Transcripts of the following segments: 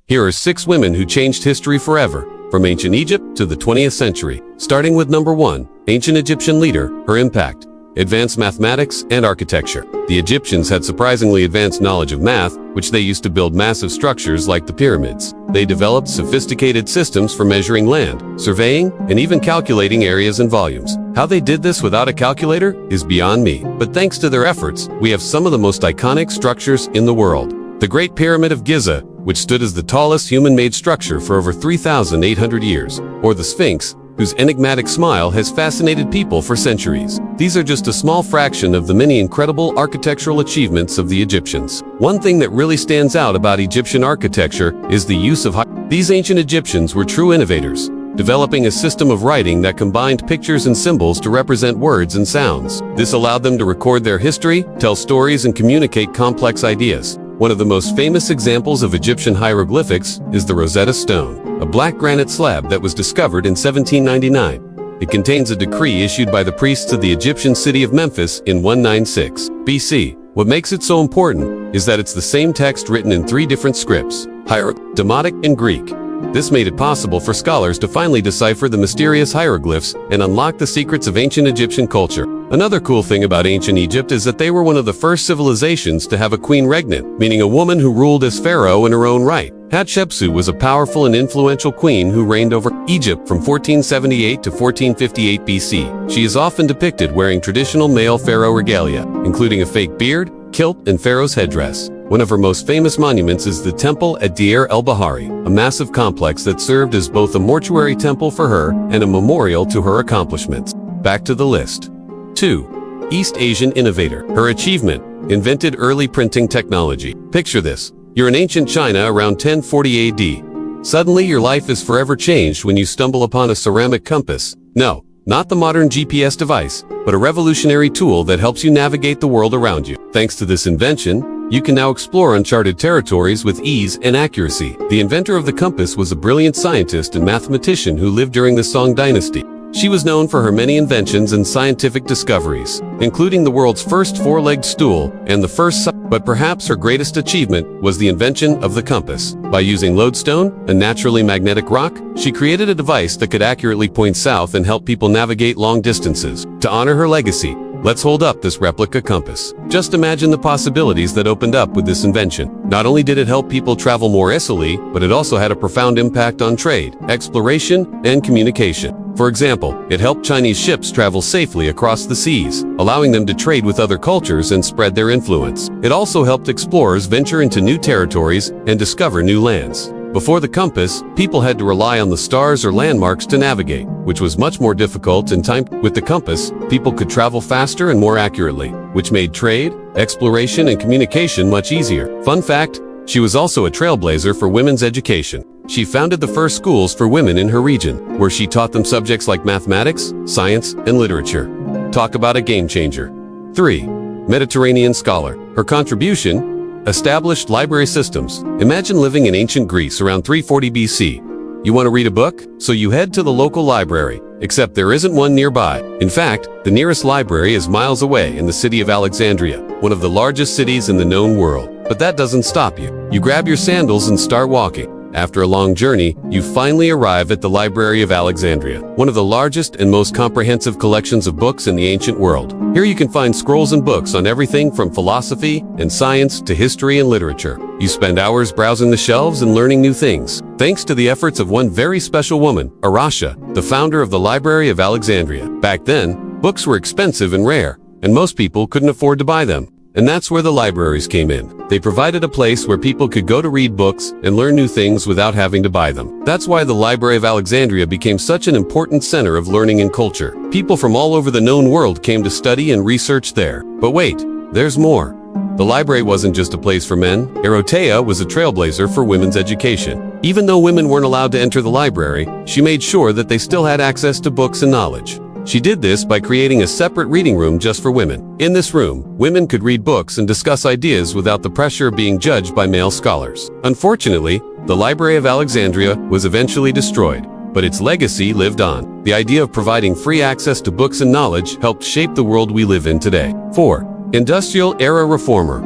Here are 6 women who changed history forever, from ancient Egypt to the 20th century. Starting with number 1, ancient Egyptian leader, her impact. Advanced mathematics and architecture. The Egyptians had surprisingly advanced knowledge of math, which they used to build massive structures like the pyramids. They developed sophisticated systems for measuring land, surveying, and even calculating areas and volumes. How they did this without a calculator is beyond me. But thanks to their efforts, we have some of the most iconic structures in the world. The Great Pyramid of Giza, which stood as the tallest human-made structure for over 3,800 years, or the Sphinx, whose enigmatic smile has fascinated people for centuries. These are just a small fraction of the many incredible architectural achievements of the Egyptians. One thing that really stands out about Egyptian architecture is the use of These ancient Egyptians were true innovators, developing a system of writing that combined pictures and symbols to represent words and sounds. This allowed them to record their history, tell stories, and communicate complex ideas. One of the most famous examples of Egyptian hieroglyphics is the Rosetta Stone, a black granite slab that was discovered in 1799. It contains a decree issued by the priests of the Egyptian city of Memphis in 196 BC. What makes it so important is that it's the same text written in 3 different scripts, Demotic and Greek. This made it possible for scholars to finally decipher the mysterious hieroglyphs and unlock the secrets of ancient Egyptian culture. Another cool thing about ancient Egypt is that they were one of the first civilizations to have a queen regnant, meaning a woman who ruled as pharaoh in her own right. Hatshepsut was a powerful and influential queen who reigned over Egypt from 1478 to 1458 BC. She is often depicted wearing traditional male pharaoh regalia, including a fake beard, kilt, and pharaoh's headdress. One of her most famous monuments is the temple at Deir el-Bahari, a massive complex that served as both a mortuary temple for her and a memorial to her accomplishments. Back to the list. 2. East Asian innovator. Her achievement: invented early printing technology. Picture this. You're in ancient China around 1040 AD. Suddenly your life is forever changed when you stumble upon a ceramic compass. No, not the modern GPS device, but a revolutionary tool that helps you navigate the world around you. Thanks to this invention, you can now explore uncharted territories with ease and accuracy. The inventor of the compass was a brilliant scientist and mathematician who lived during the Song dynasty. She was known for her many inventions and scientific discoveries, including the world's first 4-legged stool and the first but perhaps her greatest achievement was the invention of the compass. By using lodestone, a naturally magnetic rock, she created a device that could accurately point south and help people navigate long distances. To honor her legacy, let's hold up this replica compass. Just imagine the possibilities that opened up with this invention. Not only did it help people travel more easily, but it also had a profound impact on trade, exploration, and communication. For example, it helped Chinese ships travel safely across the seas, allowing them to trade with other cultures and spread their influence. It also helped explorers venture into new territories and discover new lands. Before the compass, people had to rely on the stars or landmarks to navigate, which was much more difficult and time. With the compass, people could travel faster and more accurately, which made trade, exploration, and communication much easier. Fun fact, she was also a trailblazer for women's education. She founded the first schools for women in her region, where she taught them subjects like mathematics, science, and literature. Talk about a game changer. 3. Mediterranean scholar. Her contribution: established library systems. Imagine living in ancient Greece around 340 BC. You want to read a book? So you head to the local library, except there isn't one nearby. In fact, the nearest library is miles away in the city of Alexandria, one of the largest cities in the known world. But that doesn't stop you. You grab your sandals and start walking. After a long journey, you finally arrive at the Library of Alexandria, one of the largest and most comprehensive collections of books in the ancient world. Here you can find scrolls and books on everything from philosophy and science to history and literature. You spend hours browsing the shelves and learning new things, thanks to the efforts of one very special woman, Arasha, the founder of the Library of Alexandria. Back then, books were expensive and rare, and most people couldn't afford to buy them. And that's where the libraries came in. They provided a place where people could go to read books and learn new things without having to buy them. That's why the Library of Alexandria became such an important center of learning and culture. People from all over the known world came to study and research there. But wait, there's more. The library wasn't just a place for men. Erotea was a trailblazer for women's education. Even though women weren't allowed to enter the library, she made sure that they still had access to books and knowledge. She did this by creating a separate reading room just for women. In this room, women could read books and discuss ideas without the pressure of being judged by male scholars. Unfortunately, the Library of Alexandria was eventually destroyed, but its legacy lived on. The idea of providing free access to books and knowledge helped shape the world we live in today. 4. Industrial era reformer.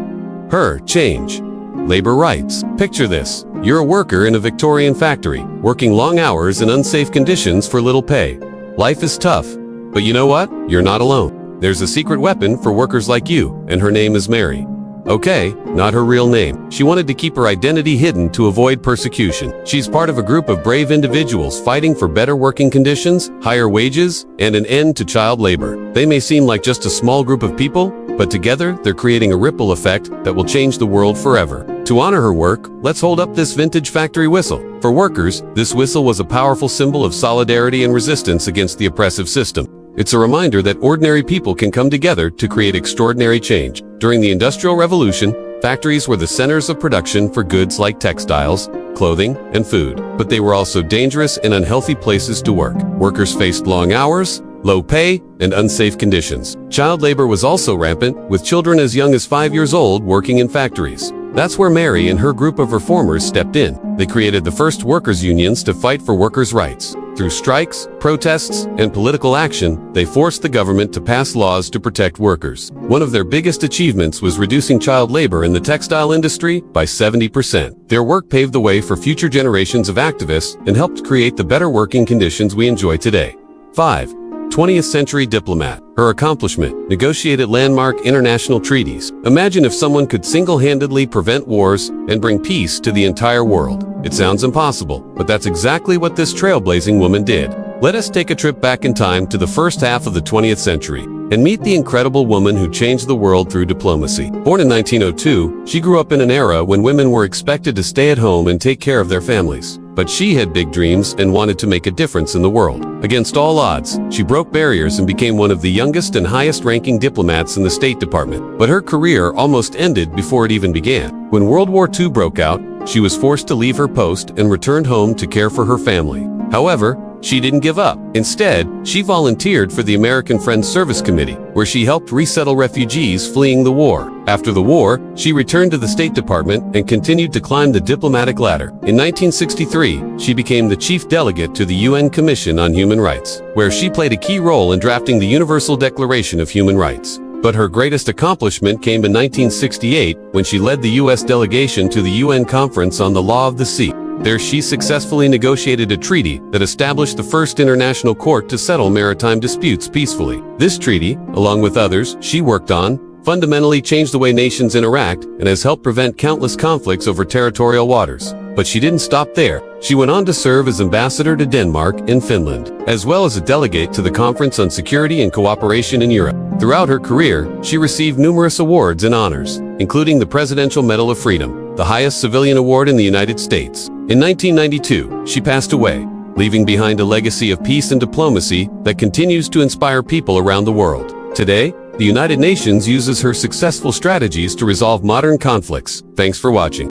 Her change. Labor rights. Picture this. You're a worker in a Victorian factory, working long hours in unsafe conditions for little pay. Life is tough, but you know what? You're not alone. There's a secret weapon for workers like you, and her name is Mary. Okay, not her real name. She wanted to keep her identity hidden to avoid persecution. She's part of a group of brave individuals fighting for better working conditions, higher wages, and an end to child labor. They may seem like just a small group of people, but together they're creating a ripple effect that will change the world forever. To honor her work, let's hold up this vintage factory whistle. For workers, this whistle was a powerful symbol of solidarity and resistance against the oppressive system. It's a reminder that ordinary people can come together to create extraordinary change. During the Industrial Revolution, factories were the centers of production for goods like textiles, clothing, and food. But they were also dangerous and unhealthy places to work. Workers faced long hours, low pay, and unsafe conditions. Child labor was also rampant, with children as young as 5 years old working in factories. That's where Mary and her group of reformers stepped in. They created the first workers' unions to fight for workers' rights. Through strikes, protests, and political action, they forced the government to pass laws to protect workers. One of their biggest achievements was reducing child labor in the textile industry by 70%. Their work paved the way for future generations of activists and helped create the better working conditions we enjoy today. 5. 20th century diplomat. Her accomplishment: negotiated landmark international treaties. Imagine if someone could single-handedly prevent wars and bring peace to the entire world. It sounds impossible, but that's exactly what this trailblazing woman did. Let us take a trip back in time to the first half of the 20th century and meet the incredible woman who changed the world through diplomacy. Born in 1902, she grew up in an era when women were expected to stay at home and take care of their families. But she had big dreams and wanted to make a difference in the world. Against all odds, she broke barriers and became one of the youngest and highest-ranking diplomats in the State Department. But her career almost ended before it even began. When World War II broke out, she was forced to leave her post and returned home to care for her family. However, she didn't give up. Instead, she volunteered for the American Friends Service Committee, where she helped resettle refugees fleeing the war. After the war, she returned to the State Department and continued to climb the diplomatic ladder. In 1963, she became the chief delegate to the UN Commission on Human Rights, where she played a key role in drafting the Universal Declaration of Human Rights. But her greatest accomplishment came in 1968 when she led the U.S. delegation to the UN Conference on the Law of the Sea. There she successfully negotiated a treaty that established the first international court to settle maritime disputes peacefully. This treaty, along with others she worked on, fundamentally changed the way nations interact and has helped prevent countless conflicts over territorial waters. But she didn't stop there. She went on to serve as ambassador to Denmark and Finland, as well as a delegate to the Conference on Security and Cooperation in Europe. Throughout her career, she received numerous awards and honors, including the Presidential Medal of Freedom, the highest civilian award in the United States. In 1992, she passed away, leaving behind a legacy of peace and diplomacy that continues to inspire people around the world. Today, the United Nations uses her successful strategies to resolve modern conflicts. Thanks for watching.